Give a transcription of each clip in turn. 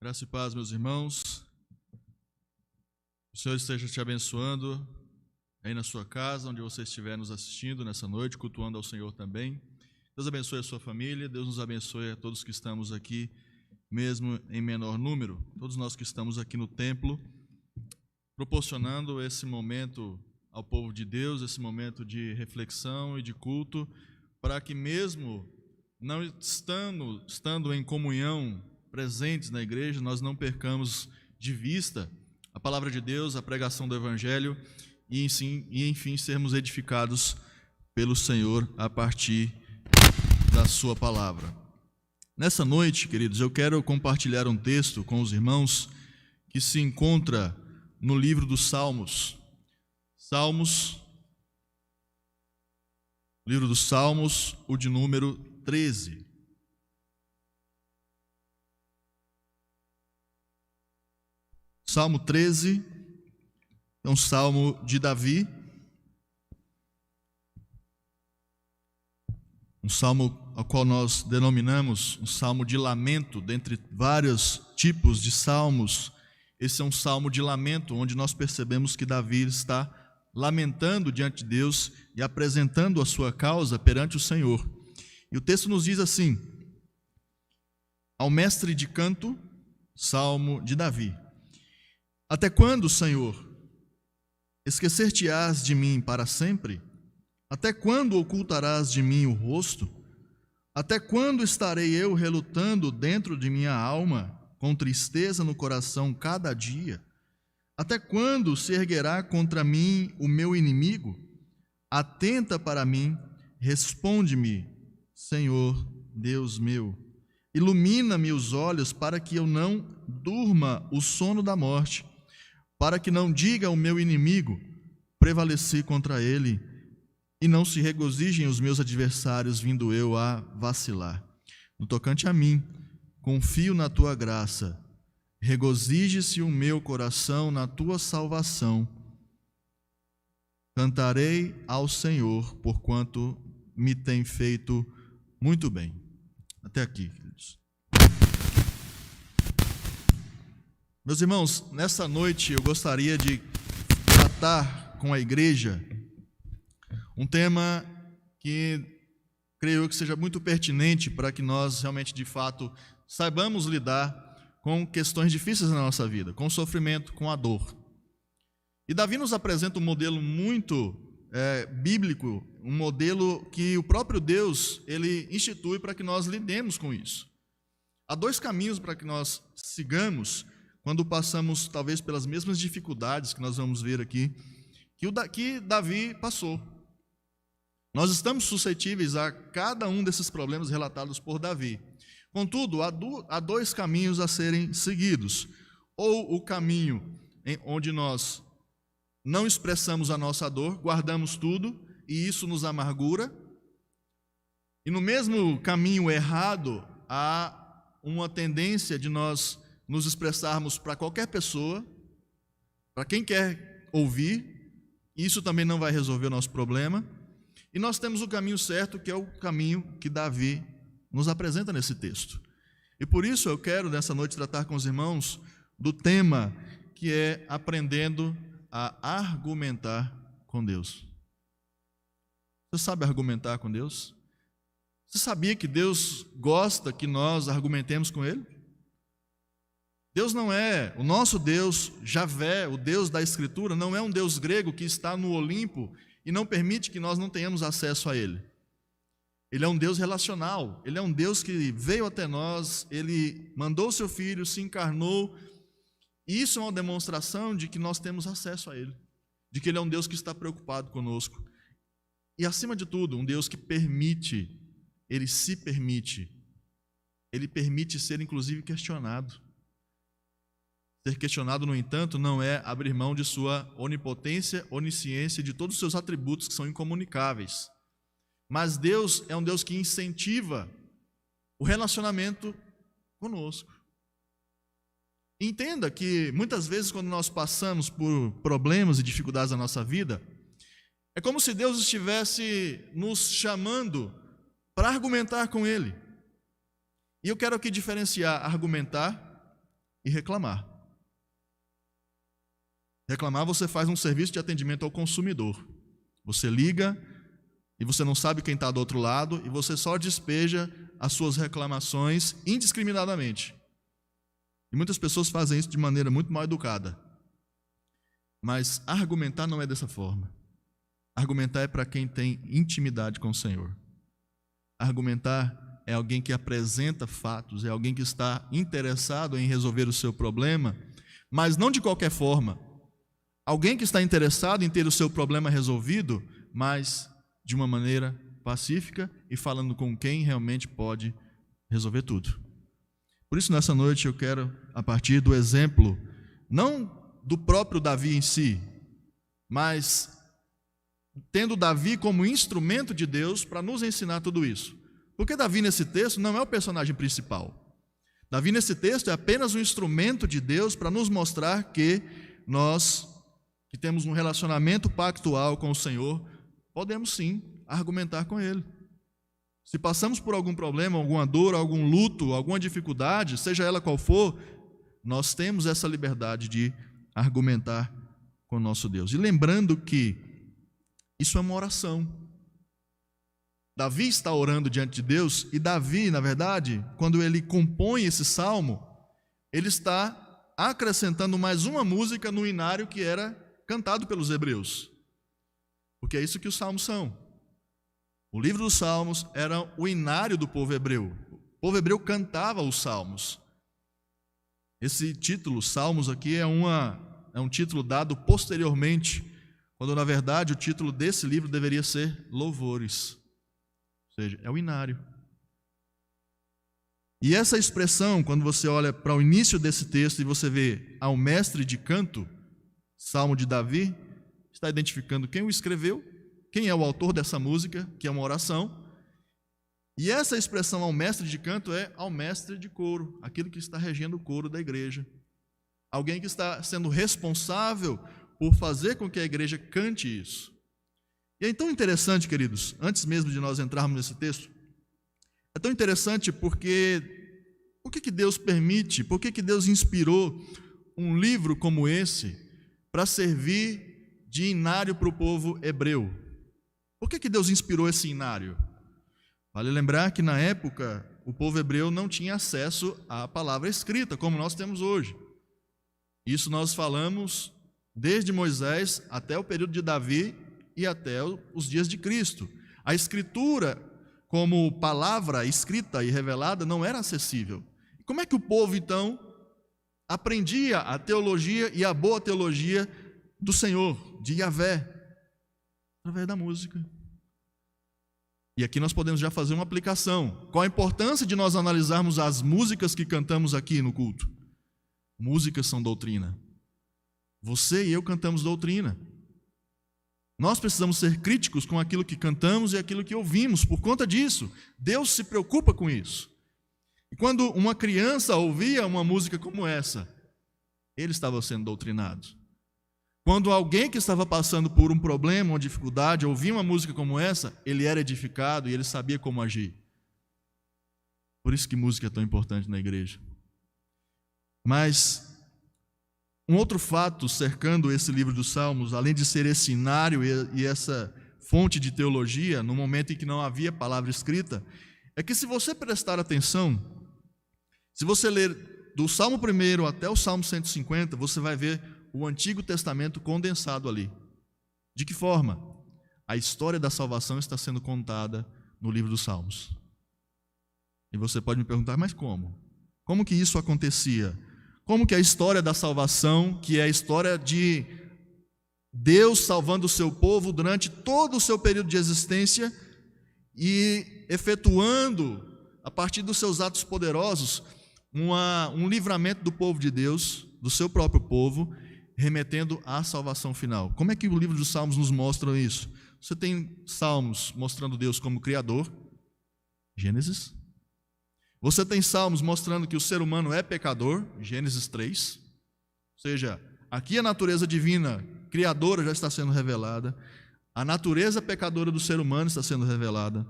Graça e paz, meus irmãos. O Senhor esteja te abençoando aí na sua casa, onde você estiver nos assistindo nessa noite, cultuando ao Senhor também. Deus abençoe a sua família, Deus nos abençoe a todos que estamos aqui, mesmo em menor número, todos nós que estamos aqui no templo, proporcionando esse momento ao povo de Deus, esse momento de reflexão e de culto, para que mesmo não estando em comunhão, presentes na igreja, nós não percamos de vista a palavra de Deus, a pregação do Evangelho e enfim sermos edificados pelo Senhor a partir da sua palavra. Nessa noite, queridos, eu quero compartilhar um texto com os irmãos que se encontra no livro dos Salmos. Livro dos Salmos, o de número 13. Salmo 13 é um salmo de Davi, um salmo ao qual nós denominamos um salmo de lamento. Dentre vários tipos de salmos, esse é um salmo de lamento, onde nós percebemos que Davi está lamentando diante de Deus e apresentando a sua causa perante o Senhor. E o texto nos diz assim: ao mestre de canto, salmo de Davi. Até quando, Senhor, esquecer-te-ás de mim para sempre? Até quando ocultarás de mim o rosto? Até quando estarei eu relutando dentro de minha alma, com tristeza no coração cada dia? Até quando se erguerá contra mim o meu inimigo? Atenta para mim, responde-me, Senhor, Deus meu. Ilumina-me os olhos para que eu não durma o sono da morte, para que não diga ao meu inimigo, prevaleci contra ele, e não se regozijem os meus adversários, vindo eu a vacilar. No tocante a mim, confio na tua graça, regozije-se o meu coração na tua salvação. Cantarei ao Senhor, porquanto me tem feito muito bem. Até aqui, queridos. Meus irmãos, nessa noite eu gostaria de tratar com a igreja um tema que creio que seja muito pertinente para que nós realmente, de fato, saibamos lidar com questões difíceis na nossa vida, com o sofrimento, com a dor. E Davi nos apresenta um modelo muito bíblico, um modelo que o próprio Deus ele institui para que nós lidemos com isso. Há dois caminhos para que nós sigamos quando passamos talvez pelas mesmas dificuldades que nós vamos ver aqui, que Davi passou. Nós estamos suscetíveis a cada um desses problemas relatados por Davi. Contudo, há dois caminhos a serem seguidos. Ou o caminho onde nós não expressamos a nossa dor, guardamos tudo, e isso nos amargura. E no mesmo caminho errado, há uma tendência de nós nos expressarmos para qualquer pessoa, para quem quer ouvir, e isso também não vai resolver o nosso problema. E nós temos o caminho certo, que é o caminho que Davi nos apresenta nesse texto. E por isso eu quero, nessa noite, tratar com os irmãos do tema que é aprendendo a argumentar com Deus. Você sabe argumentar com Deus? Você sabia que Deus gosta que nós argumentemos com Ele? Deus não é, o nosso Deus, Javé, o Deus da Escritura, não é um Deus grego que está no Olimpo e não permite que nós não tenhamos acesso a Ele. Ele é um Deus relacional, Ele é um Deus que veio até nós, Ele mandou o seu Filho, se encarnou, e isso é uma demonstração de que nós temos acesso a Ele, de que Ele é um Deus que está preocupado conosco. E acima de tudo, um Deus que permite, Ele se permite, Ele permite ser inclusive questionado. Ser questionado, no entanto, não é abrir mão de sua onipotência, onisciência, de todos os seus atributos que são incomunicáveis. Mas Deus é um Deus que incentiva o relacionamento conosco. Entenda que muitas vezes quando nós passamos por problemas e dificuldades na nossa vida, é como se Deus estivesse nos chamando para argumentar com Ele. E eu quero aqui diferenciar argumentar e reclamar. Reclamar, você faz um serviço de atendimento ao consumidor. Você liga e você não sabe quem está do outro lado e você só despeja as suas reclamações indiscriminadamente. E muitas pessoas fazem isso de maneira muito mal educada. Mas argumentar não é dessa forma. Argumentar é para quem tem intimidade com o Senhor. Argumentar é alguém que apresenta fatos, é alguém que está interessado em resolver o seu problema, mas não de qualquer forma. Alguém que está interessado em ter o seu problema resolvido, mas de uma maneira pacífica e falando com quem realmente pode resolver tudo. Por isso, nessa noite, eu quero, a partir do exemplo, não do próprio Davi em si, mas tendo Davi como instrumento de Deus para nos ensinar tudo isso. Porque Davi, nesse texto, não é o personagem principal. Davi, nesse texto, é apenas um instrumento de Deus para nos mostrar que nós, que temos um relacionamento pactual com o Senhor, podemos sim argumentar com Ele. Se passamos por algum problema, alguma dor, algum luto, alguma dificuldade, seja ela qual for, nós temos essa liberdade de argumentar com o nosso Deus. E lembrando que isso é uma oração. Davi está orando diante de Deus, e Davi, na verdade, quando ele compõe esse salmo, ele está acrescentando mais uma música no inário que era cantado pelos hebreus. Porque é isso que os salmos são. O livro dos salmos era o inário do povo hebreu. O povo hebreu cantava os salmos. Esse título, salmos aqui, é um título dado posteriormente, quando na verdade o título desse livro deveria ser louvores. Ou seja, é o inário. E essa expressão, quando você olha para o início desse texto e você vê ao mestre de canto, Salmo de Davi, está identificando quem o escreveu, quem é o autor dessa música, que é uma oração. E essa expressão ao mestre de canto é ao mestre de coro, aquele que está regendo o coro da igreja. Alguém que está sendo responsável por fazer com que a igreja cante isso. E é tão interessante, queridos, antes mesmo de nós entrarmos nesse texto, é tão interessante porque por que Deus permite, por que Deus inspirou um livro como esse para servir de inário para o povo hebreu? Por que Deus inspirou esse inário? Vale lembrar que na época o povo hebreu não tinha acesso à palavra escrita, como nós temos hoje. Isso nós falamos desde Moisés até o período de Davi e até os dias de Cristo. A escritura, como palavra escrita e revelada, não era acessível. Como é que o povo, então, aprendia a teologia e a boa teologia do Senhor, de Yahvé? Através da música. E aqui nós podemos já fazer uma aplicação. Qual a importância de nós analisarmos as músicas que cantamos aqui no culto? Músicas são doutrina. Você e eu cantamos doutrina. Nós precisamos ser críticos com aquilo que cantamos e aquilo que ouvimos. Por conta disso, Deus se preocupa com isso. E quando uma criança ouvia uma música como essa, ele estava sendo doutrinado. Quando alguém que estava passando por um problema, uma dificuldade, ouvia uma música como essa, ele era edificado e ele sabia como agir. Por isso que música é tão importante na igreja. Mas um outro fato cercando esse livro dos Salmos, além de ser esse inário e essa fonte de teologia, no momento em que não havia palavra escrita, é que se você prestar atenção, se você ler do Salmo 1 até o Salmo 150, você vai ver o Antigo Testamento condensado ali. De que forma? A história da salvação está sendo contada no livro dos Salmos. E você pode me perguntar, mas como? Como que isso acontecia? Como que a história da salvação, que é a história de Deus salvando o seu povo durante todo o seu período de existência e efetuando, a partir dos seus atos poderosos, um livramento do povo de Deus, do seu próprio povo, remetendo à salvação final. Como é que o livro dos Salmos nos mostra isso? Você tem Salmos mostrando Deus como Criador, Gênesis. Você tem Salmos mostrando que o ser humano é pecador, Gênesis 3. Ou seja, aqui a natureza divina, criadora, já está sendo revelada. A natureza pecadora do ser humano está sendo revelada.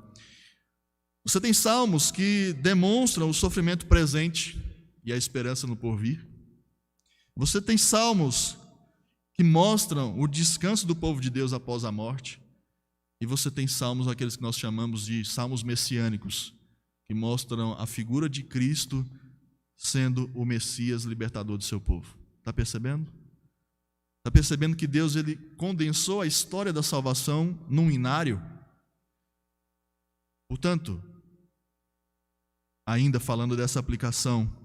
Você tem Salmos que demonstram o sofrimento presente e a esperança no porvir. Você tem salmos que mostram o descanso do povo de Deus após a morte. E você tem salmos, aqueles que nós chamamos de salmos messiânicos, que mostram a figura de Cristo sendo o Messias libertador do seu povo. Está percebendo? Está percebendo que Deus ele condensou a história da salvação num inário? Portanto, ainda falando dessa aplicação,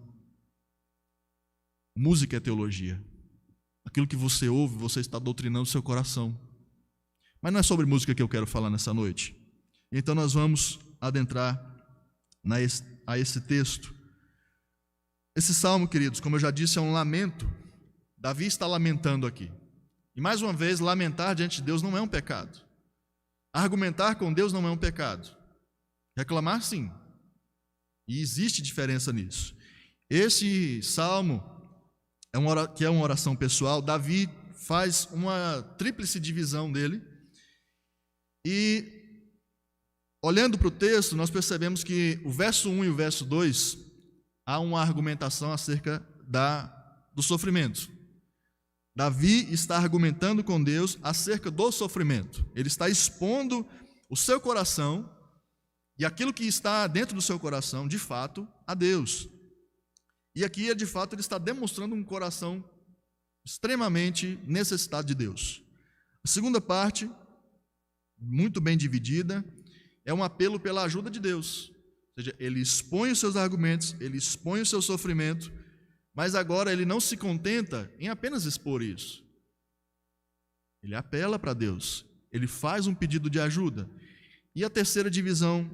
música é teologia. Aquilo que você ouve, você está doutrinando seu coração. Mas não é sobre música que eu quero falar nessa noite. Então nós vamos adentrar a esse texto. Esse salmo, queridos, como eu já disse, é um lamento. Davi está lamentando aqui. E mais uma vez, lamentar diante de Deus não é um pecado. Argumentar com Deus não é um pecado. Reclamar, sim. E existe diferença nisso. Esse salmo, que é uma oração pessoal, Davi faz uma tríplice divisão dele. E, olhando para o texto, nós percebemos que o verso 1 e o verso 2, há uma argumentação acerca do sofrimento. Davi está argumentando com Deus acerca do sofrimento. Ele está expondo o seu coração e aquilo que está dentro do seu coração, de fato, a Deus. E aqui, de fato, ele está demonstrando um coração extremamente necessitado de Deus. A segunda parte, muito bem dividida, é um apelo pela ajuda de Deus. Ou seja, ele expõe os seus argumentos, ele expõe o seu sofrimento, mas agora ele não se contenta em apenas expor isso. Ele apela para Deus, ele faz um pedido de ajuda. E a terceira divisão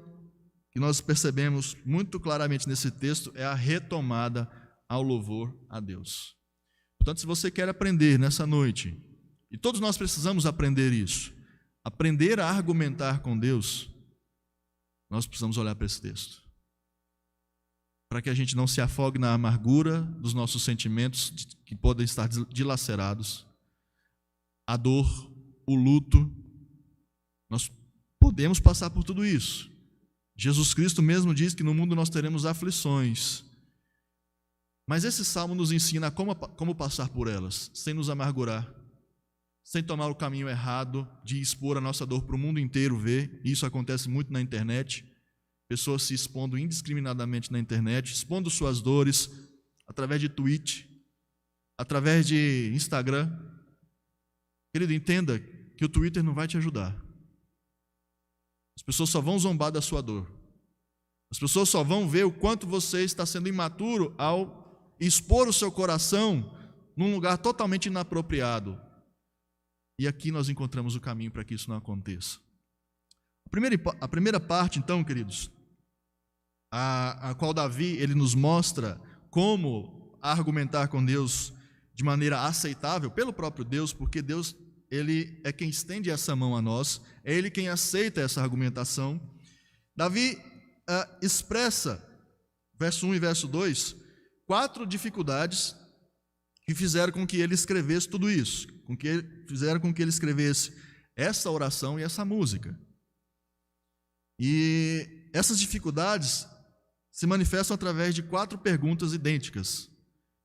que nós percebemos muito claramente nesse texto é a retomada ao louvor a Deus. Portanto, se você quer aprender nessa noite, e todos nós precisamos aprender isso, aprender a argumentar com Deus, nós precisamos olhar para esse texto. Para que a gente não se afogue na amargura dos nossos sentimentos que podem estar dilacerados, a dor, o luto. Nós podemos passar por tudo isso. Jesus Cristo mesmo diz que no mundo nós teremos aflições. Mas esse salmo nos ensina como passar por elas, sem nos amargurar, sem tomar o caminho errado de expor a nossa dor para o mundo inteiro ver. Isso acontece muito na internet. Pessoas se expondo indiscriminadamente na internet, expondo suas dores através de tweet, através de Instagram. Querido, entenda que o Twitter não vai te ajudar. As pessoas só vão zombar da sua dor. As pessoas só vão ver o quanto você está sendo imaturo ao expor o seu coração num lugar totalmente inapropriado. E aqui nós encontramos o caminho para que isso não aconteça. A primeira parte, então, queridos, a qual Davi ele nos mostra como argumentar com Deus de maneira aceitável pelo próprio Deus, porque Deus ele é quem estende essa mão a nós, é Ele quem aceita essa argumentação. Davi expressa, verso 1 e verso 2, 4 dificuldades que fizeram com que ele escrevesse tudo isso, fizeram com que ele escrevesse essa oração e essa música. E essas dificuldades se manifestam através de 4 perguntas idênticas,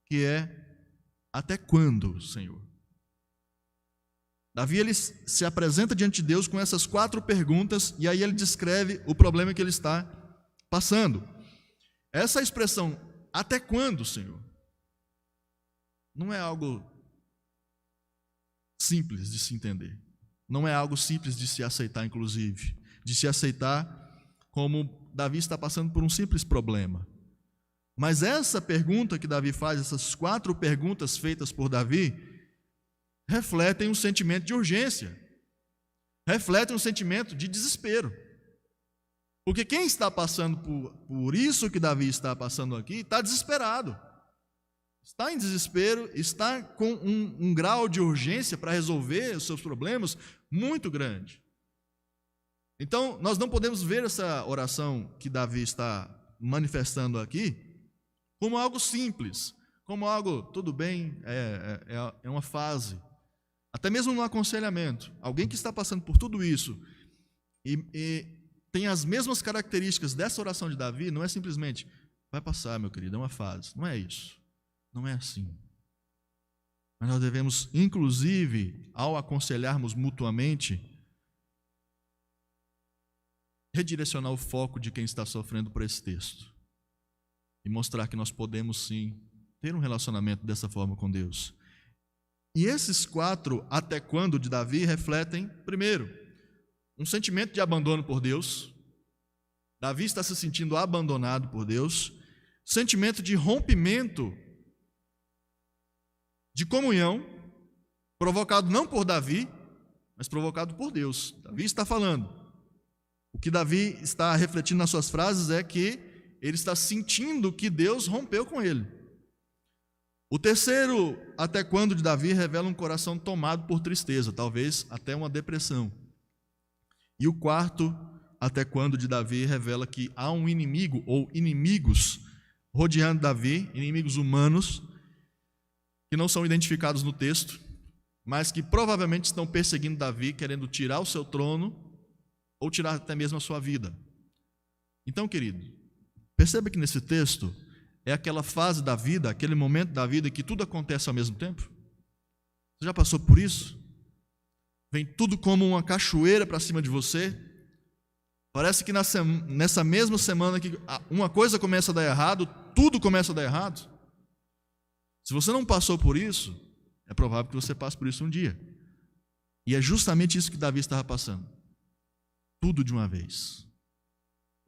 que é: até quando, Senhor? Davi ele se apresenta diante de Deus com essas 4 perguntas e aí ele descreve o problema que ele está passando. Essa expressão, até quando, Senhor? Não é algo simples de se entender. Não é algo simples de se aceitar, inclusive. De se aceitar como Davi está passando por um simples problema. Mas essa pergunta que Davi faz, essas 4 perguntas feitas por Davi, refletem um sentimento de urgência, refletem um sentimento de desespero. Porque quem está passando por isso que Davi está passando aqui, está desesperado, está em desespero, está com um grau de urgência para resolver os seus problemas muito grande. Então, nós não podemos ver essa oração que Davi está manifestando aqui como algo simples, como algo, tudo bem, é uma fase. Até mesmo no aconselhamento, alguém que está passando por tudo isso e tem as mesmas características dessa oração de Davi, não é simplesmente, vai passar, meu querido, é uma fase. Não é isso, não é assim. Mas nós devemos, inclusive, ao aconselharmos mutuamente, redirecionar o foco de quem está sofrendo por esse texto e mostrar que nós podemos sim ter um relacionamento dessa forma com Deus. E esses 4 até quando de Davi refletem, primeiro, um sentimento de abandono por Deus. Davi está se sentindo abandonado por Deus. Sentimento de rompimento, de comunhão, provocado não por Davi, mas provocado por Deus. Davi está falando. O que Davi está refletindo nas suas frases é que ele está sentindo que Deus rompeu com ele. O terceiro, até quando, de Davi, revela um coração tomado por tristeza, talvez até uma depressão. E o quarto, até quando, de Davi, revela que há um inimigo ou inimigos rodeando Davi, inimigos humanos, que não são identificados no texto, mas que provavelmente estão perseguindo Davi, querendo tirar o seu trono ou tirar até mesmo a sua vida. Então, querido, perceba que nesse texto é aquela fase da vida, aquele momento da vida em que tudo acontece ao mesmo tempo. Você já passou por isso? Vem tudo como uma cachoeira para cima de você. Parece que nessa mesma semana que uma coisa começa a dar errado, tudo começa a dar errado. Se você não passou por isso, é provável que você passe por isso um dia. E é justamente isso que Davi estava passando. Tudo de uma vez.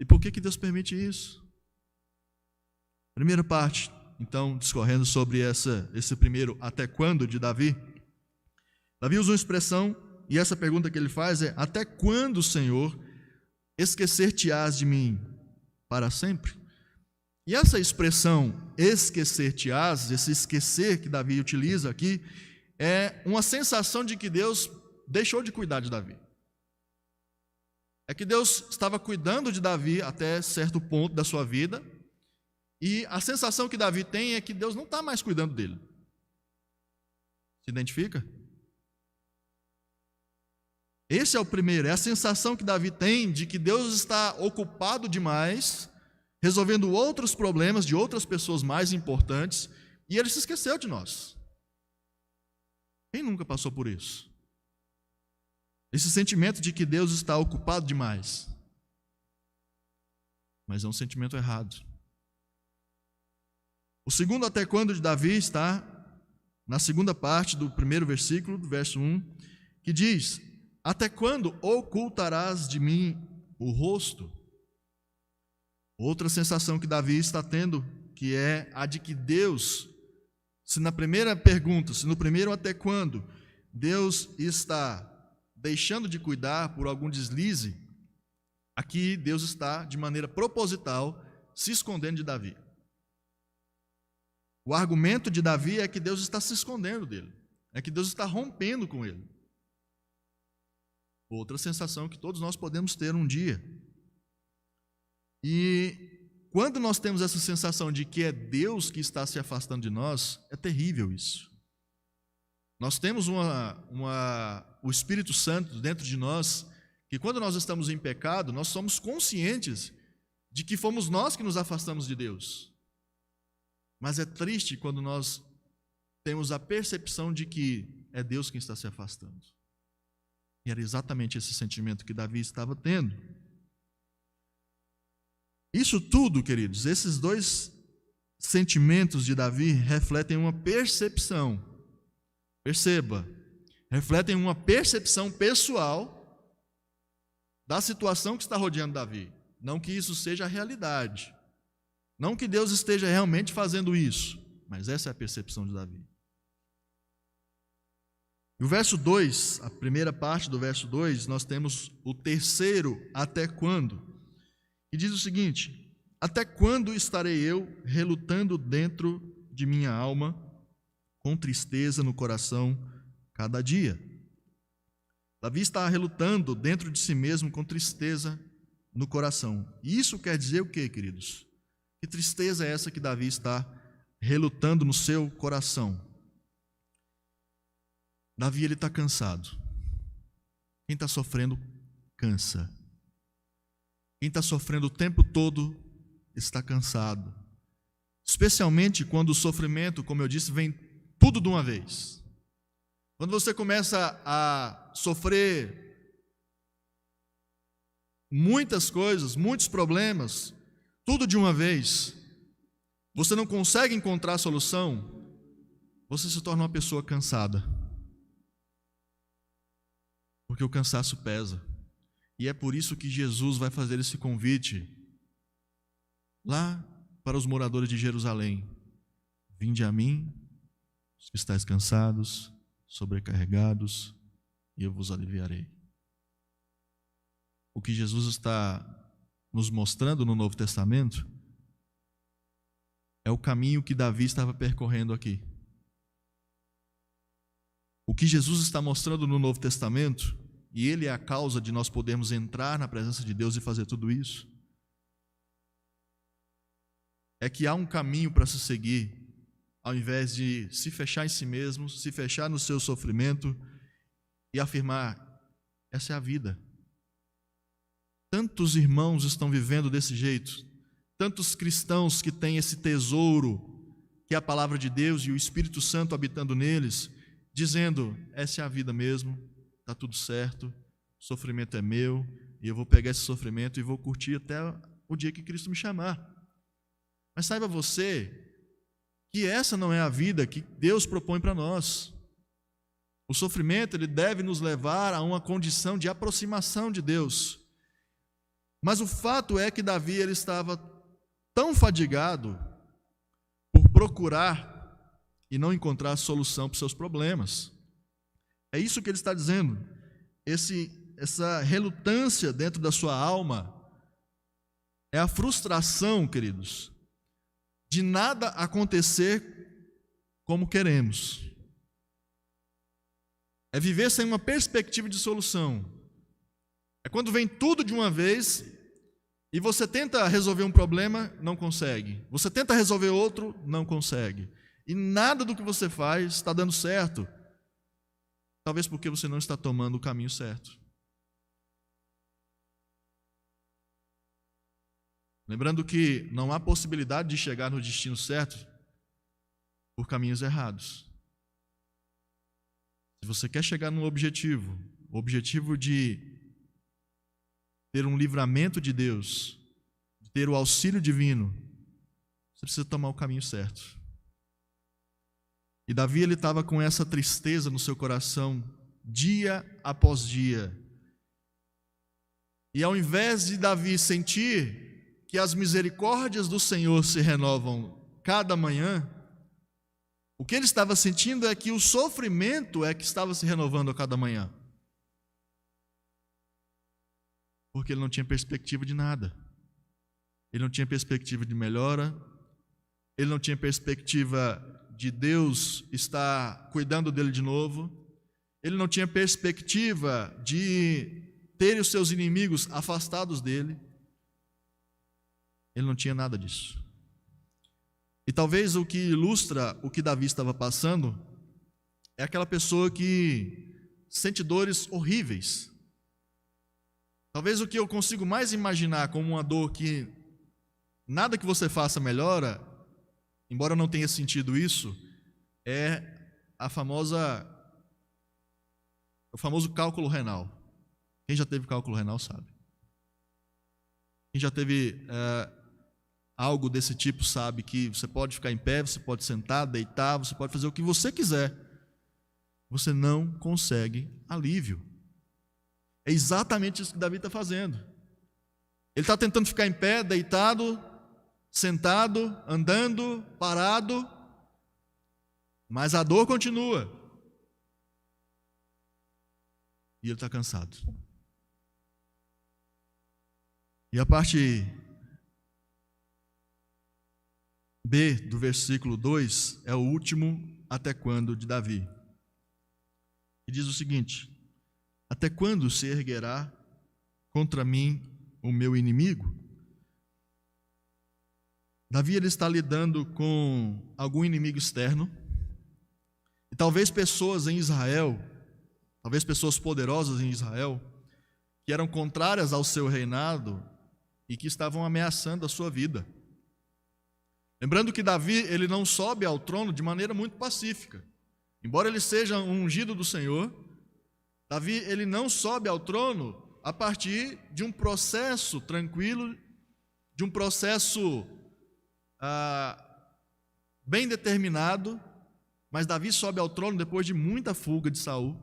E por que Deus permite isso? Primeira parte, então, discorrendo sobre esse primeiro até quando de Davi. Davi usa uma expressão, e essa pergunta que ele faz é: até quando, Senhor, esquecer-te-ás de mim para sempre? E essa expressão, esquecer-te-ás, esse esquecer que Davi utiliza aqui, é uma sensação de que Deus deixou de cuidar de Davi. É que Deus estava cuidando de Davi até certo ponto da sua vida, e a sensação que Davi tem é que Deus não está mais cuidando dele. Se identifica? Esse é o primeiro, é a sensação que Davi tem de que Deus está ocupado demais, resolvendo outros problemas de outras pessoas mais importantes, e ele se esqueceu de nós. Quem nunca passou por isso? Esse sentimento de que Deus está ocupado demais. Mas é um sentimento errado. O segundo até quando de Davi está na segunda parte do primeiro versículo, do verso 1, que diz: até quando ocultarás de mim o rosto? Outra sensação que Davi está tendo, que é a de que Deus, se na primeira pergunta, se no primeiro até quando, Deus está deixando de cuidar por algum deslize, aqui Deus está, de maneira proposital, se escondendo de Davi. O argumento de Davi é que Deus está se escondendo dele, é que Deus está rompendo com ele. Outra sensação que todos nós podemos ter um dia. E quando nós temos essa sensação de que é Deus que está se afastando de nós, é terrível isso. Nós temos o Espírito Santo dentro de nós, que quando nós estamos em pecado, nós somos conscientes de que fomos nós que nos afastamos de Deus. Mas é triste quando nós temos a percepção de que é Deus quem está se afastando. E era exatamente esse sentimento que Davi estava tendo. Isso tudo, queridos, esses dois sentimentos de Davi refletem uma percepção. Perceba, refletem uma percepção pessoal da situação que está rodeando Davi. Não que isso seja a realidade. Não que Deus esteja realmente fazendo isso, mas essa é a percepção de Davi. E o verso 2, a primeira parte do verso 2, nós temos o terceiro até quando. E diz o seguinte: até quando estarei eu relutando dentro de minha alma, com tristeza no coração cada dia? Davi está relutando dentro de si mesmo com tristeza no coração. E isso quer dizer o quê, queridos? Que tristeza é essa que Davi está relutando no seu coração? Davi, ele está cansado. Quem está sofrendo, cansa. Quem está sofrendo o tempo todo está cansado. Especialmente quando o sofrimento, como eu disse, vem tudo de uma vez. Quando você começa a sofrer muitas coisas, muitos problemas, tudo de uma vez, você não consegue encontrar a solução, você se torna uma pessoa cansada. Porque o cansaço pesa. E é por isso que Jesus vai fazer esse convite lá para os moradores de Jerusalém: vinde a mim, os que estáis cansados, sobrecarregados, e eu vos aliviarei. O que Jesus está nos mostrando no Novo Testamento é o caminho que Davi estava percorrendo aqui. O que Jesus está mostrando no Novo Testamento, e ele é a causa de nós podermos entrar na presença de Deus e fazer tudo isso, é que há um caminho para se seguir, ao invés de se fechar em si mesmo, se fechar no seu sofrimento e afirmar: essa é a vida. Tantos irmãos estão vivendo desse jeito, tantos cristãos que têm esse tesouro, que é a palavra de Deus e o Espírito Santo habitando neles, dizendo: essa é a vida mesmo, está tudo certo, o sofrimento é meu, e eu vou pegar esse sofrimento e vou curtir até o dia que Cristo me chamar. Mas saiba você que essa não é a vida que Deus propõe para nós. O sofrimento, ele deve nos levar a uma condição de aproximação de Deus. Mas o fato é que Davi, ele estava tão fadigado por procurar e não encontrar solução para os seus problemas. É isso que ele está dizendo. Essa relutância dentro da sua alma é a frustração, queridos, de nada acontecer como queremos. É viver sem uma perspectiva de solução. É quando vem tudo de uma vez e você tenta resolver um problema, não consegue. Você tenta resolver outro, não consegue. E nada do que você faz está dando certo. Talvez porque você não está tomando o caminho certo. Lembrando que não há possibilidade de chegar no destino certo por caminhos errados. Se você quer chegar no objetivo, o objetivo de ter um livramento de Deus, de ter o auxílio divino, você precisa tomar o caminho certo. E Davi, ele estava com essa tristeza no seu coração, dia após dia. E ao invés de Davi sentir que as misericórdias do Senhor se renovam cada manhã, o que ele estava sentindo é que o sofrimento é que estava se renovando a cada manhã. Porque ele não tinha perspectiva de nada. Ele não tinha perspectiva de melhora, ele não tinha perspectiva de Deus estar cuidando dele de novo, ele não tinha perspectiva de ter os seus inimigos afastados dele. Ele não tinha nada disso. E talvez o que ilustra o que Davi estava passando é aquela pessoa que sente dores horríveis. Talvez o que eu consigo mais imaginar como uma dor que nada que você faça melhora, embora eu não tenha sentido isso, é o famoso cálculo renal. Quem já teve cálculo renal sabe. Quem já teve algo desse tipo sabe que você pode ficar em pé, você pode sentar, deitar, você pode fazer o que você quiser. Você não consegue alívio. É exatamente isso que Davi está fazendo. Ele está tentando ficar em pé, deitado, sentado, andando, parado, mas a dor continua. E ele está cansado. E a parte B do versículo 2 é o último até quando de Davi. E diz o seguinte: até quando se erguerá contra mim o meu inimigo? Davi, ele está lidando com algum inimigo externo. E talvez pessoas em Israel, talvez pessoas poderosas em Israel, que eram contrárias ao seu reinado e que estavam ameaçando a sua vida. Lembrando que Davi, ele não sobe ao trono de maneira muito pacífica. Embora ele seja um ungido do Senhor, Davi, ele não sobe ao trono a partir de um processo tranquilo, de um processo bem determinado, mas Davi sobe ao trono depois de muita fuga de Saul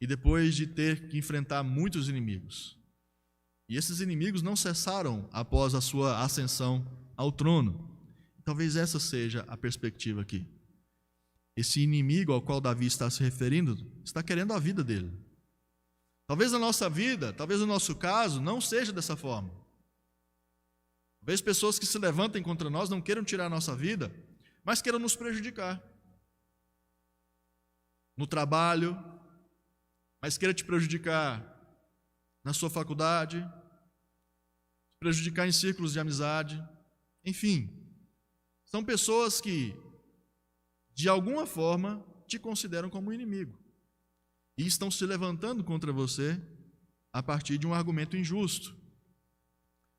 e depois de ter que enfrentar muitos inimigos. E esses inimigos não cessaram após a sua ascensão ao trono. Talvez essa seja a perspectiva aqui. Esse inimigo ao qual Davi está se referindo está querendo a vida dele. Talvez a nossa vida, talvez o nosso caso não seja dessa forma. Talvez pessoas que se levantem contra nós não queiram tirar a nossa vida, mas queiram nos prejudicar. No trabalho, mas queira te prejudicar na sua faculdade, te prejudicar em círculos de amizade, enfim. São pessoas que, de alguma forma, te consideram como inimigo e estão se levantando contra você a partir de um argumento injusto.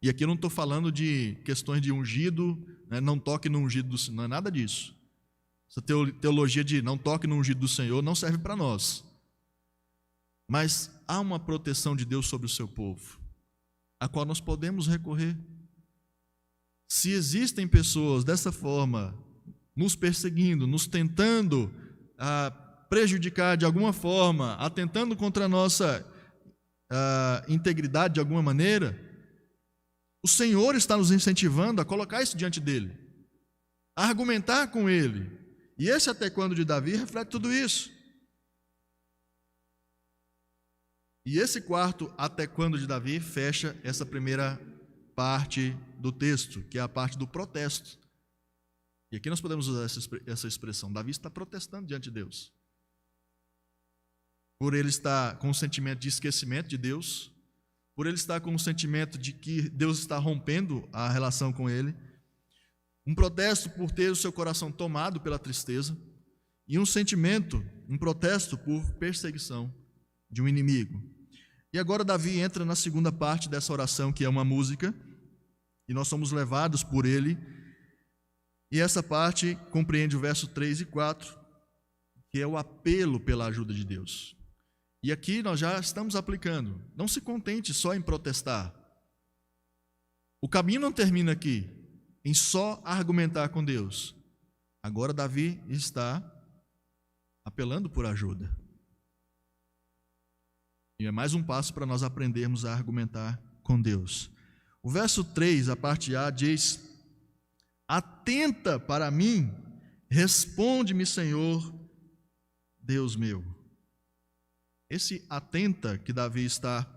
E aqui eu não estou falando de questões de ungido, né, não toque no ungido do Senhor, não é nada disso. Essa teologia de não toque no ungido do Senhor não serve para nós. Mas há uma proteção de Deus sobre o seu povo, a qual nós podemos recorrer. Se existem pessoas dessa forma, nos perseguindo, nos tentando prejudicar de alguma forma, atentando contra a nossa integridade de alguma maneira, o Senhor está nos incentivando a colocar isso diante dele, a argumentar com ele. E esse até quando de Davi reflete tudo isso. E esse quarto até quando de Davi fecha essa primeira parte do texto, que é a parte do protesto. E aqui nós podemos usar essa expressão. Davi está protestando diante de Deus. Por ele estar com um sentimento de esquecimento de Deus, por ele estar com um sentimento de que Deus está rompendo a relação com ele, um protesto por ter o seu coração tomado pela tristeza, e um sentimento, um protesto por perseguição de um inimigo. E agora Davi entra na segunda parte dessa oração, que é uma música, e nós somos levados por ele. E essa parte compreende o verso 3 e 4, que é o apelo pela ajuda de Deus. E aqui nós já estamos aplicando. Não se contente só em protestar. O caminho não termina aqui, em só argumentar com Deus. Agora Davi está apelando por ajuda. E é mais um passo para nós aprendermos a argumentar com Deus. O verso 3, a parte A, diz: atenta para mim, responde-me, Senhor, Deus meu. Esse atenta que Davi está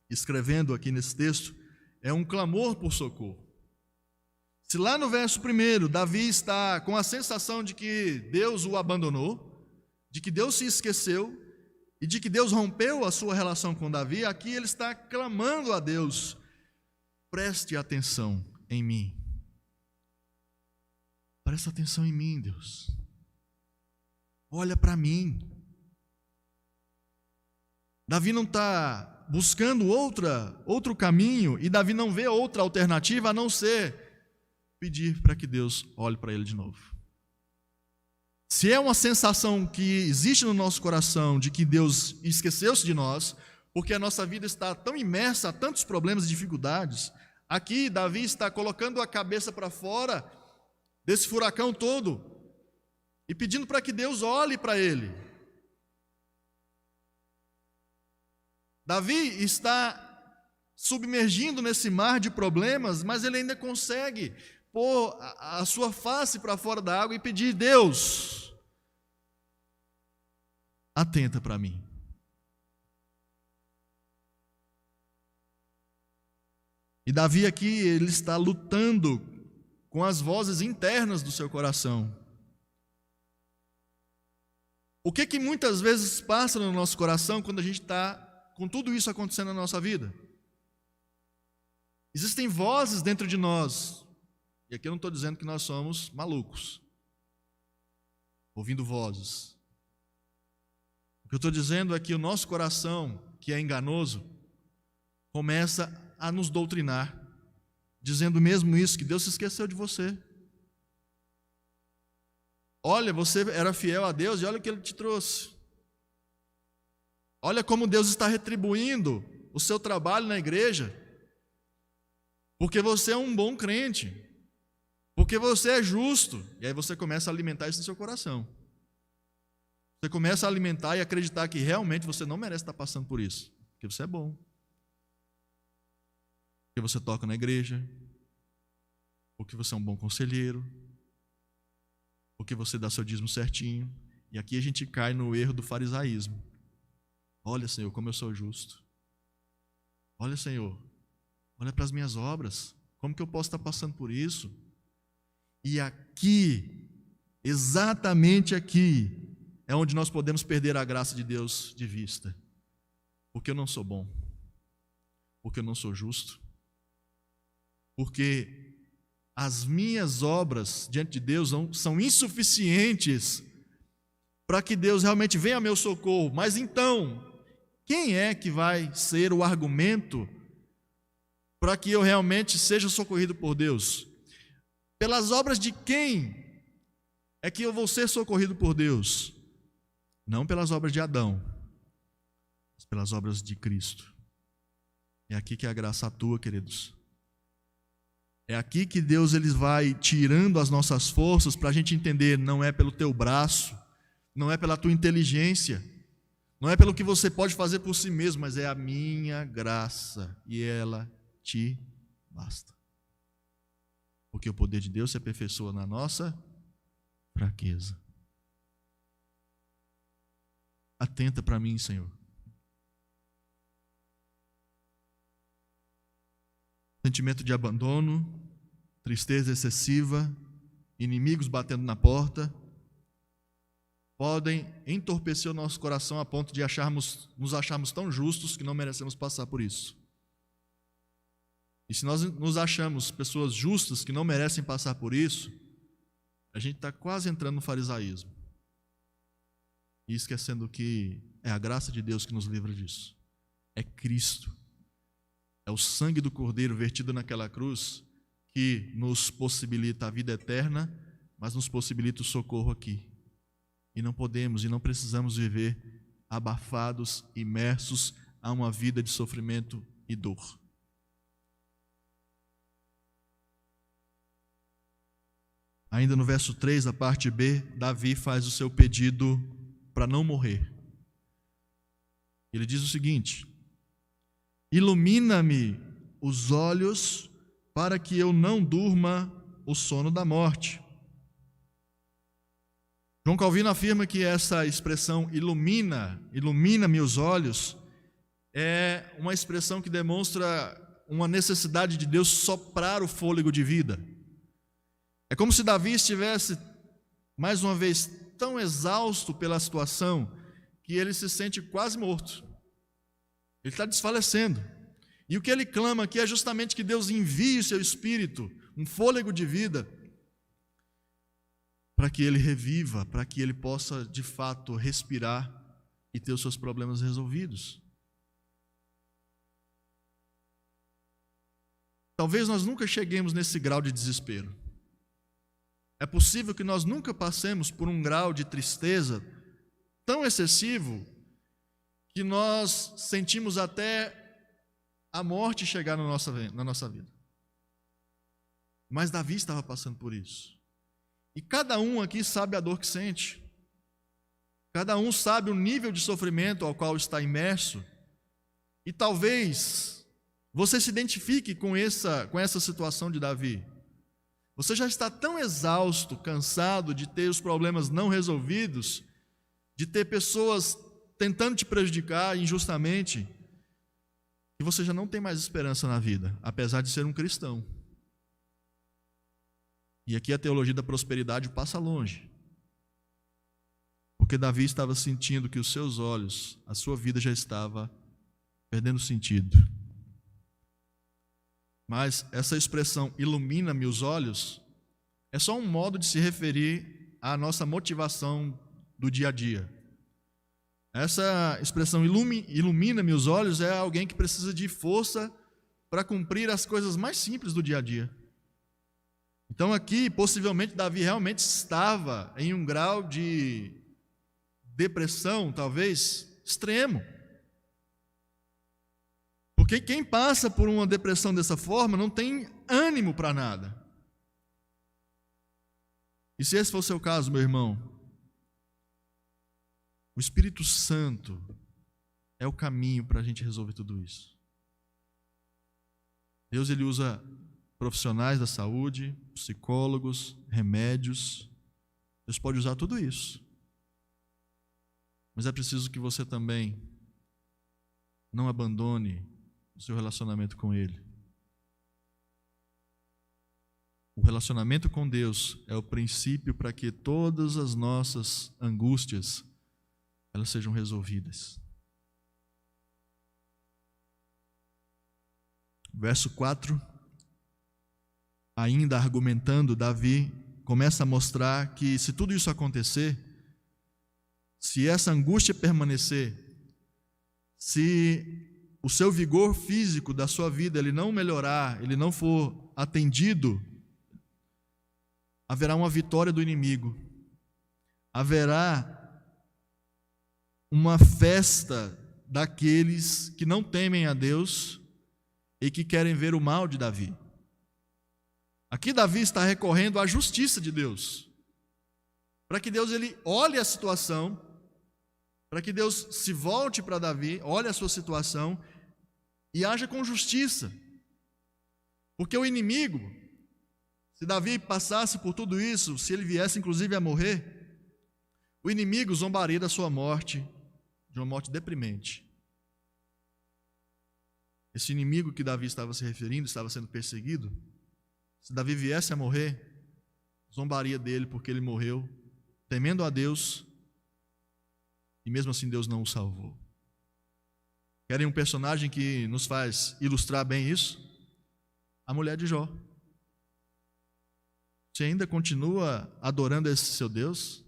escrevendo aqui nesse texto é um clamor por socorro. Se lá no verso 1, Davi está com a sensação de que Deus o abandonou, de que Deus se esqueceu, e de que Deus rompeu a sua relação com Davi, aqui ele está clamando a Deus: preste atenção em mim. Preste atenção em mim, Deus. Olha para mim. Davi não está buscando outro caminho, e Davi não vê outra alternativa a não ser pedir para que Deus olhe para ele de novo. Se é uma sensação que existe no nosso coração de que Deus esqueceu-se de nós, porque a nossa vida está tão imersa a tantos problemas e dificuldades, aqui Davi está colocando a cabeça para fora desse furacão todo e pedindo para que Deus olhe para ele. Davi está submergindo nesse mar de problemas, mas ele ainda consegue pôr a sua face para fora da água e pedir: Deus, atenta para mim. E Davi aqui, ele está lutando com as vozes internas do seu coração. O que muitas vezes passa no nosso coração quando a gente está com tudo isso acontecendo na nossa vida? Existem vozes dentro de nós, e aqui eu não estou dizendo que nós somos malucos, ouvindo vozes. O que eu estou dizendo é que o nosso coração, que é enganoso, começa a nos doutrinar, dizendo mesmo isso, que Deus se esqueceu de você. Olha, você era fiel a Deus e olha o que Ele te trouxe. Olha como Deus está retribuindo o seu trabalho na igreja, porque você é um bom crente, porque você é justo. E aí você começa a alimentar isso no seu coração. Você começa a alimentar e acreditar que realmente você não merece estar passando por isso, porque você é bom, porque você toca na igreja, porque você é um bom conselheiro, porque você dá seu dízimo certinho. E aqui a gente cai no erro do farisaísmo. Olha, Senhor, como eu sou justo. Olha, Senhor, olha para as minhas obras. Como que eu posso estar passando por isso? E aqui, exatamente aqui, é onde nós podemos perder a graça de Deus de vista. Porque eu não sou bom. Porque eu não sou justo. Porque as minhas obras diante de Deus são insuficientes para que Deus realmente venha ao meu socorro. Mas então, quem é que vai ser o argumento para que eu realmente seja socorrido por Deus? Pelas obras de quem é que eu vou ser socorrido por Deus? Não pelas obras de Adão, mas pelas obras de Cristo. É aqui que a graça atua, queridos. É aqui que Deus ele vai tirando as nossas forças para a gente entender, não é pelo teu braço, não é pela tua inteligência, não é pelo que você pode fazer por si mesmo, mas é a minha graça e ela te basta. Porque o poder de Deus se aperfeiçoa na nossa fraqueza. Atenta para mim, Senhor. Sentimento de abandono, tristeza excessiva, inimigos batendo na porta, podem entorpecer o nosso coração a ponto de nos acharmos tão justos que não merecemos passar por isso. E se nós nos achamos pessoas justas que não merecem passar por isso, a gente está quase entrando no farisaísmo. E esquecendo que é a graça de Deus que nos livra disso. É Cristo. É o sangue do Cordeiro vertido naquela cruz que nos possibilita a vida eterna, mas nos possibilita o socorro aqui. E não podemos e não precisamos viver abafados, imersos a uma vida de sofrimento e dor. Ainda no verso 3, a parte B, Davi faz o seu pedido para não morrer. Ele diz o seguinte: ilumina-me os olhos para que eu não durma o sono da morte. João Calvino afirma que essa expressão ilumina-me os olhos, é uma expressão que demonstra uma necessidade de Deus soprar o fôlego de vida. É como se Davi estivesse, mais uma vez, tão exausto pela situação, que ele se sente quase morto. Ele está desfalecendo. E o que ele clama aqui é justamente que Deus envie o seu espírito, um fôlego de vida, para que ele reviva, para que ele possa, de fato, respirar e ter os seus problemas resolvidos. Talvez nós nunca cheguemos nesse grau de desespero. É possível que nós nunca passemos por um grau de tristeza tão excessivo que nós sentimos até a morte chegar na nossa vida. Mas Davi estava passando por isso. E cada um aqui sabe a dor que sente. Cada um sabe o nível de sofrimento ao qual está imerso. E talvez você se identifique com essa situação de Davi. Você já está tão exausto, cansado de ter os problemas não resolvidos, de ter pessoas tentando te prejudicar injustamente, que você já não tem mais esperança na vida, apesar de ser um cristão. E aqui a teologia da prosperidade passa longe. Porque Davi estava sentindo que os seus olhos, a sua vida já estava perdendo sentido. Mas essa expressão, ilumina-me os olhos, é só um modo de se referir à nossa motivação do dia a dia. Essa expressão, ilumina-me os olhos, é alguém que precisa de força para cumprir as coisas mais simples do dia a dia. Então aqui, possivelmente, Davi realmente estava em um grau de depressão, talvez, extremo. Porque quem passa por uma depressão dessa forma não tem ânimo para nada. E se esse for o seu caso, meu irmão, o Espírito Santo é o caminho para a gente resolver tudo isso. Deus, ele usa profissionais da saúde, psicólogos, remédios. Deus pode usar tudo isso. Mas é preciso que você também não abandone o seu relacionamento com Ele. O relacionamento com Deus é o princípio para que todas as nossas angústias elas sejam resolvidas. Verso 4, ainda argumentando, Davi começa a mostrar que se tudo isso acontecer, se essa angústia permanecer, se o seu vigor físico da sua vida ele não melhorar, ele não for atendido, haverá uma vitória do inimigo, haverá uma festa daqueles que não temem a Deus e que querem ver o mal de Davi. Aqui Davi está recorrendo à justiça de Deus, para que Deus ele olhe a situação, para que Deus se volte para Davi, olhe a sua situação e haja com justiça. Porque o inimigo, se Davi passasse por tudo isso, se ele viesse inclusive a morrer, o inimigo zombaria da sua morte, de uma morte deprimente. Esse inimigo que Davi estava se referindo, estava sendo perseguido, se Davi viesse a morrer, zombaria dele porque ele morreu temendo a Deus e mesmo assim Deus não o salvou. Querem um personagem que nos faz ilustrar bem isso? A mulher de Jó. Você ainda continua adorando esse seu Deus?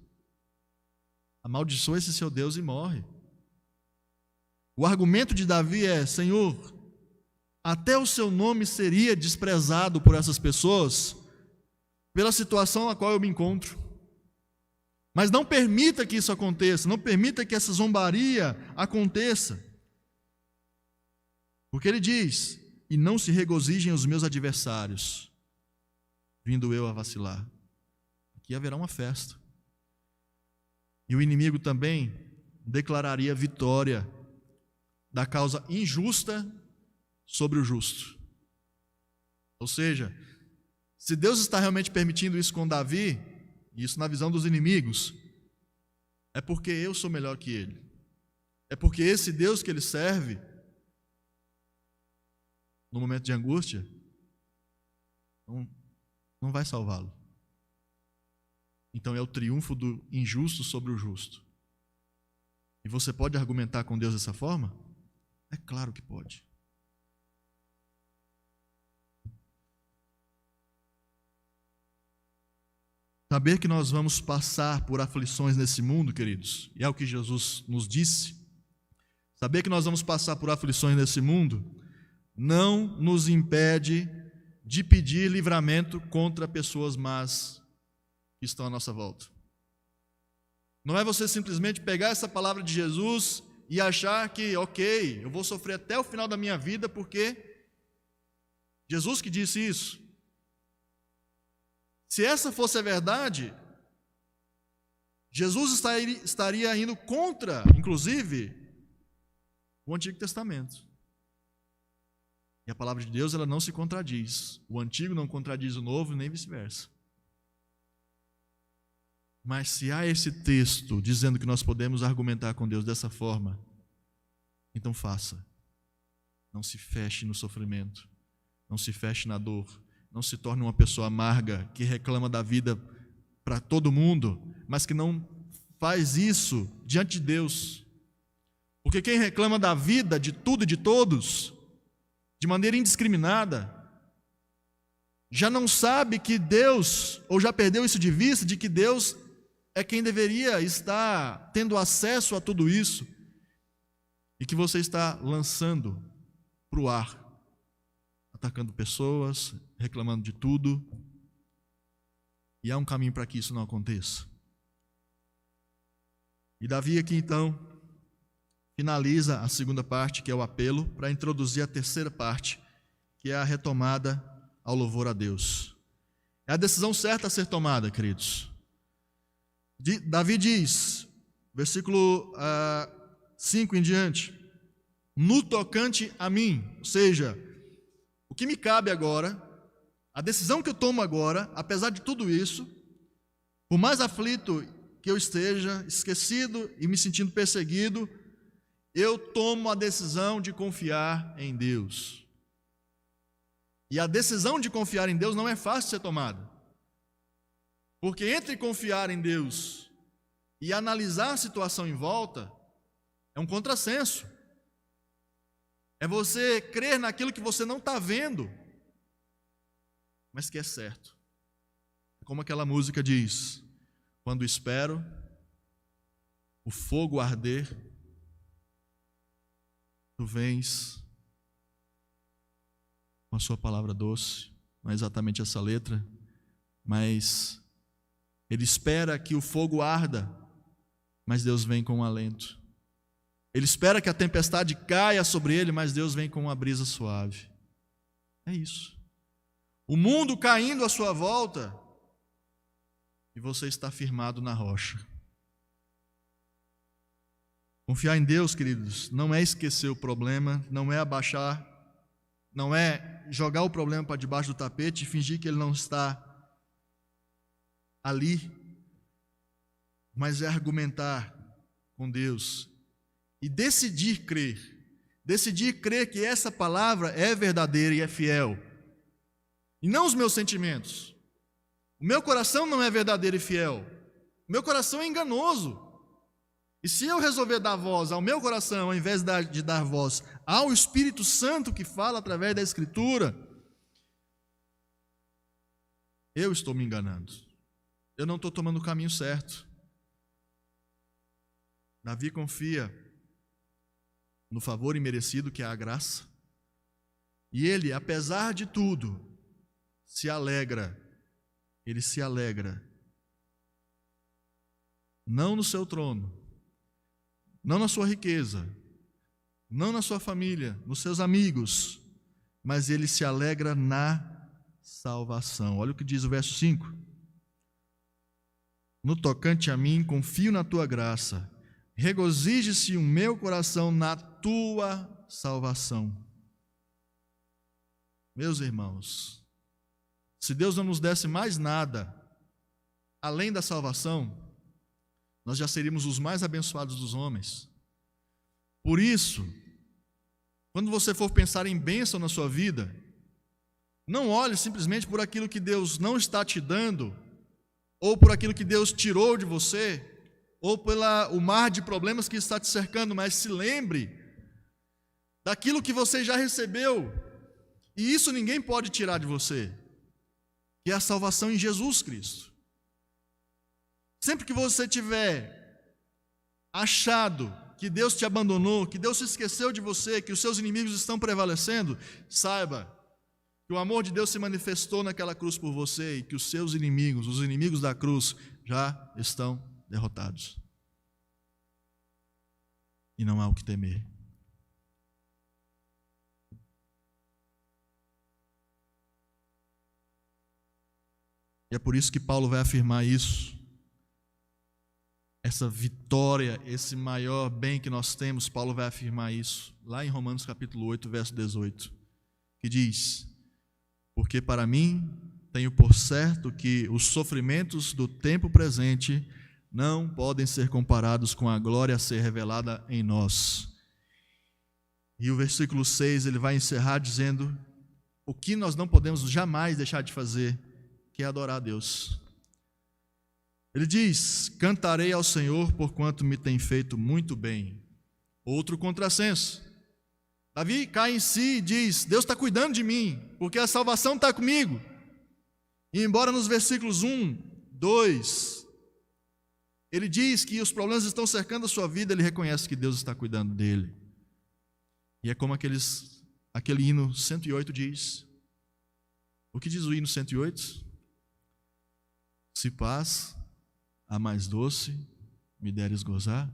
Amaldiçoa esse seu Deus e morre. O argumento de Davi é: Senhor, até o seu nome seria desprezado por essas pessoas, pela situação na qual eu me encontro. Mas não permita que isso aconteça, não permita que essa zombaria aconteça. Porque ele diz: e não se regozijem os meus adversários, vindo eu a vacilar. Aqui haverá uma festa. E o inimigo também declararia vitória da causa injusta sobre o justo. Ou seja, se Deus está realmente permitindo isso com Davi, isso na visão dos inimigos, é porque eu sou melhor que ele. É porque esse Deus que ele serve, no momento de angústia, não vai salvá-lo. Então é o triunfo do injusto sobre o justo. E você pode argumentar com Deus dessa forma? É claro que pode. Saber que nós vamos passar por aflições nesse mundo, queridos, e é o que Jesus nos disse, saber que nós vamos passar por aflições nesse mundo não nos impede de pedir livramento contra pessoas más que estão à nossa volta. Não é você simplesmente pegar essa palavra de Jesus e achar que, ok, eu vou sofrer até o final da minha vida porque Jesus que disse isso. Se essa fosse a verdade, Jesus estaria indo contra, inclusive, o Antigo Testamento. E a palavra de Deus ela não se contradiz. O Antigo não contradiz o Novo, nem vice-versa. Mas se há esse texto dizendo que nós podemos argumentar com Deus dessa forma, então faça. Não se feche no sofrimento, não se feche na dor, não se torne uma pessoa amarga que reclama da vida para todo mundo, mas que não faz isso diante de Deus. Porque quem reclama da vida, de tudo e de todos, de maneira indiscriminada, já não sabe que Deus, ou já perdeu isso de vista, de que Deus é quem deveria estar tendo acesso a tudo isso, e que você está lançando para o ar. atacando pessoas, reclamando de tudo. E há um caminho para que isso não aconteça. E Davi aqui então finaliza a segunda parte, que é o apelo, para introduzir a terceira parte, que é a retomada ao louvor a Deus. É a decisão certa a ser tomada, queridos. Davi diz, versículo 5 em diante: no tocante a mim, ou seja, o que me cabe agora, a decisão que eu tomo agora, apesar de tudo isso, por mais aflito que eu esteja, esquecido e me sentindo perseguido, eu tomo a decisão de confiar em Deus. E a decisão de confiar em Deus não é fácil de ser tomada, porque entre confiar em Deus e analisar a situação em volta, é um contrassenso. É você crer naquilo que você não está vendo, mas que é certo. Como aquela música diz: quando espero o fogo arder, tu vens com a sua palavra doce. Não é exatamente essa letra, mas ele espera que o fogo arda, mas Deus vem com um alento. Ele espera que a tempestade caia sobre ele, mas Deus vem com uma brisa suave. É isso. O mundo caindo à sua volta, e você está firmado na rocha. Confiar em Deus, queridos, não é esquecer o problema, não é abaixar, não é jogar o problema para debaixo do tapete e fingir que ele não está ali, mas é argumentar com Deus e decidir crer que essa palavra é verdadeira e é fiel, e não os meus sentimentos. O meu coração não é verdadeiro e fiel, o meu coração é enganoso. E se eu resolver dar voz ao meu coração, ao invés de dar voz ao Espírito Santo que fala através da Escritura, eu estou me enganando. Eu não estou tomando o caminho certo. Davi confia no favor imerecido que é a graça. E ele, apesar de tudo, se alegra. Ele se alegra. Não no seu trono, não na sua riqueza, não na sua família, nos seus amigos, mas ele se alegra na salvação. Olha o que diz o verso 5. No tocante a mim, confio na tua graça. Regozije-se o meu coração na tua salvação. Meus irmãos, se Deus não nos desse mais nada além da salvação, nós já seríamos os mais abençoados dos homens. Por isso, quando você for pensar em bênção na sua vida, não olhe simplesmente por aquilo que Deus não está te dando, ou por aquilo que Deus tirou de você, ou pelo mar de problemas que está te cercando, mas se lembre daquilo que você já recebeu, e isso ninguém pode tirar de você, que é a salvação em Jesus Cristo. Sempre que você tiver achado que Deus te abandonou, que Deus se esqueceu de você, que os seus inimigos estão prevalecendo, saiba que o amor de Deus se manifestou naquela cruz por você e que os seus inimigos, os inimigos da cruz, já estão derrotados. E não há o que temer. E é por isso que Paulo vai afirmar isso. Essa vitória, esse maior bem que nós temos, Paulo vai afirmar isso lá em Romanos capítulo 8, verso 18, que diz: porque para mim tenho por certo que os sofrimentos do tempo presente não podem ser comparados com a glória a ser revelada em nós. E o versículo 6, ele vai encerrar dizendo o que nós não podemos jamais deixar de fazer, que é adorar a Deus. Ele diz: cantarei ao Senhor porquanto me tem feito muito bem. Outro contrassenso. Davi cai em si e diz: Deus está cuidando de mim, porque a salvação está comigo. E embora nos versículos 1, 2, ele diz que os problemas estão cercando a sua vida, ele reconhece que Deus está cuidando dele. E é como aquele hino 108 diz: O que diz o hino 108? Se paz, a mais doce, me deres gozar,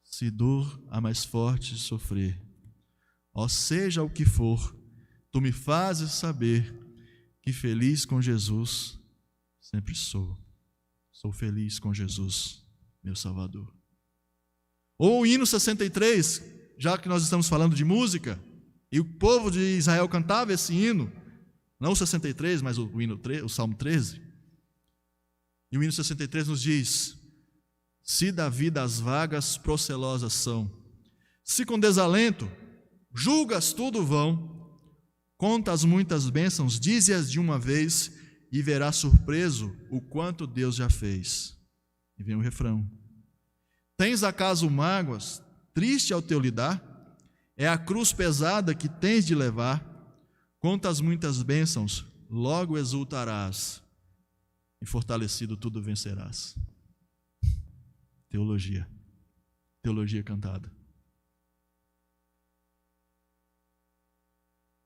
se dor, a mais forte sofrer. Ó, seja o que for, tu me fazes saber que feliz com Jesus sempre sou. Sou feliz com Jesus, meu Salvador. Ou o hino 63, já que nós estamos falando de música, e o povo de Israel cantava esse hino, não o 63, mas o hino 3, o Salmo 13. E o hino 63 nos diz: se da vida as vagas procelosas são, se com desalento julgas tudo vão, conta as muitas bênçãos, dize-as de uma vez, e verás surpreso o quanto Deus já fez. E vem o refrão: tens acaso mágoas, triste ao teu lidar? É a cruz pesada que tens de levar. Conta as muitas bênçãos, logo exultarás, e fortalecido tudo vencerás. Teologia cantada.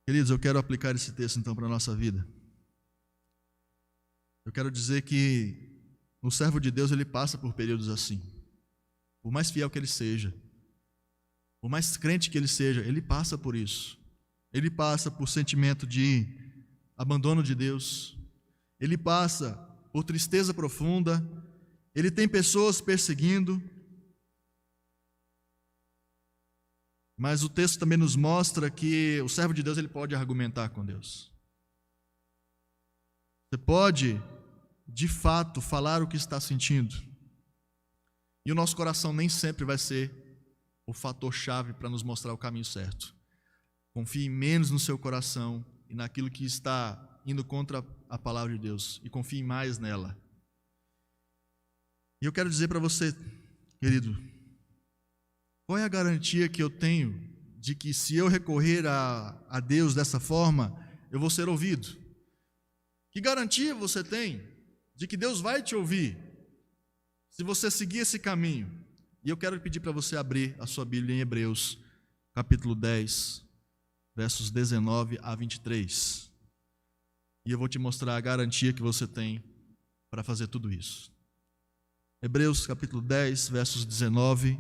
Queridos, eu quero aplicar esse texto então para a nossa vida. Eu quero dizer que o servo de Deus, ele passa por períodos assim. Por mais fiel que ele seja, por mais crente que ele seja, ele passa por isso. Ele passa por sentimento de abandono de Deus, ele passa por tristeza profunda, ele tem pessoas perseguindo, mas o texto também nos mostra que o servo de Deus, ele pode argumentar com Deus. Você pode, de fato, falar o que está sentindo, e o nosso coração nem sempre vai ser o fator-chave para nos mostrar o caminho certo. Confie menos no seu coração e naquilo que está indo contra a palavra de Deus, e confie mais nela. E eu quero dizer para você, querido, qual é a garantia que eu tenho de que se eu recorrer a Deus dessa forma, eu vou ser ouvido? Que garantia você tem de que Deus vai te ouvir se você seguir esse caminho? E eu quero pedir para você abrir a sua Bíblia em Hebreus, capítulo 10, versos 19 a 23. E eu vou te mostrar a garantia que você tem para fazer tudo isso. Hebreus, capítulo 10, versos 19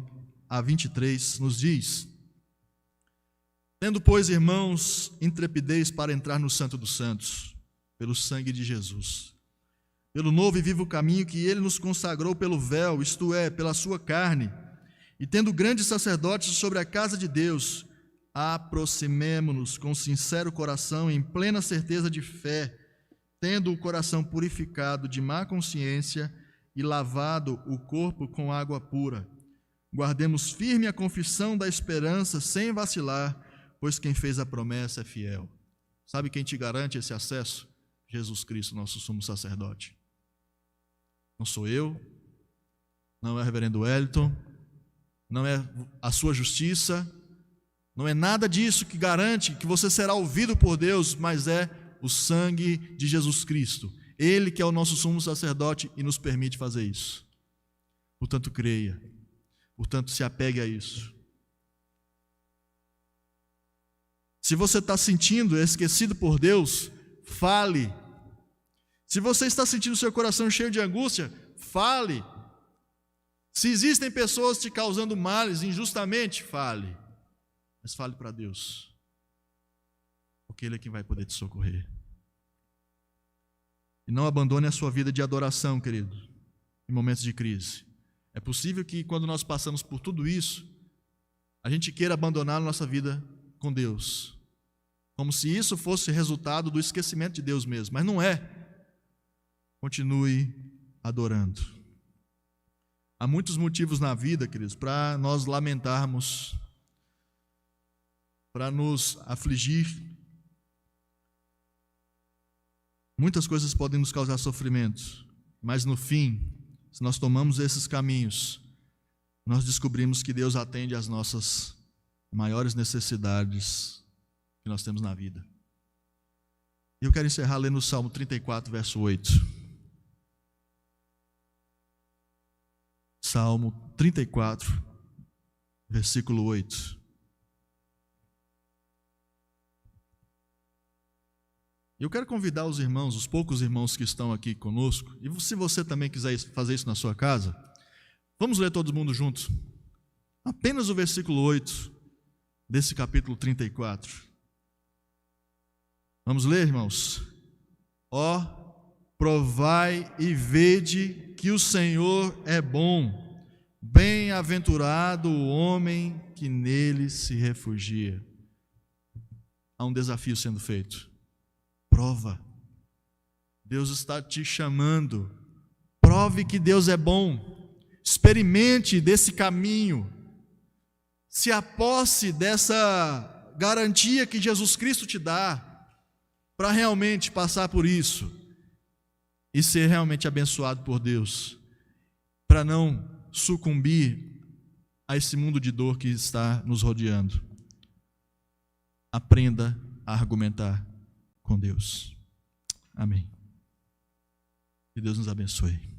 a 23, nos diz: tendo, pois, irmãos, intrepidez para entrar no Santo dos Santos, pelo sangue de Jesus, pelo novo e vivo caminho que ele nos consagrou pelo véu, isto é, pela sua carne, e tendo grande sacerdote sobre a casa de Deus, aproximemo-nos com sincero coração, em plena certeza de fé, tendo o coração purificado de má consciência e lavado o corpo com água pura. Guardemos firme a confissão da esperança sem vacilar, pois quem fez a promessa é fiel. Sabe quem te garante esse acesso? Jesus Cristo, nosso sumo sacerdote. Não sou eu, não é o reverendo Wellington, não é a sua justiça, não é nada disso que garante que você será ouvido por Deus, mas é o sangue de Jesus Cristo. Ele que é o nosso sumo sacerdote e nos permite fazer isso. Portanto, creia. Portanto, se apegue a isso. Se você está sentindo esquecido por Deus, fale. Se você está sentindo seu coração cheio de angústia, fale. Se existem pessoas te causando males injustamente, fale. Mas fale para Deus, porque Ele é quem vai poder te socorrer. E não abandone a sua vida de adoração, querido, em momentos de crise. É possível que quando nós passamos por tudo isso, a gente queira abandonar a nossa vida com Deus, como se isso fosse resultado do esquecimento de Deus mesmo, mas não é. Continue adorando. Há muitos motivos na vida, queridos, para nós lamentarmos, para nos afligir. Muitas coisas podem nos causar sofrimento, mas no fim, se nós tomamos esses caminhos, nós descobrimos que Deus atende às nossas maiores necessidades que nós temos na vida. E eu quero encerrar lendo o Salmo 34, verso 8. Salmo 34, versículo 8. Eu quero convidar os irmãos, os poucos irmãos que estão aqui conosco, e se você também quiser fazer isso na sua casa, vamos ler todo mundo juntos. Apenas o versículo 8 desse capítulo 34. Vamos ler, irmãos? Ó, provai e vede que o Senhor é bom. Bem-aventurado o homem que nele se refugia. Há um desafio sendo feito. Prova. Deus está te chamando. Prove que Deus é bom. Experimente desse caminho. Se aposse dessa garantia que Jesus Cristo te dá para realmente passar por isso e ser realmente abençoado por Deus, para não sucumbir a esse mundo de dor que está nos rodeando. Aprenda a argumentar com Deus. Amém. Que Deus nos abençoe.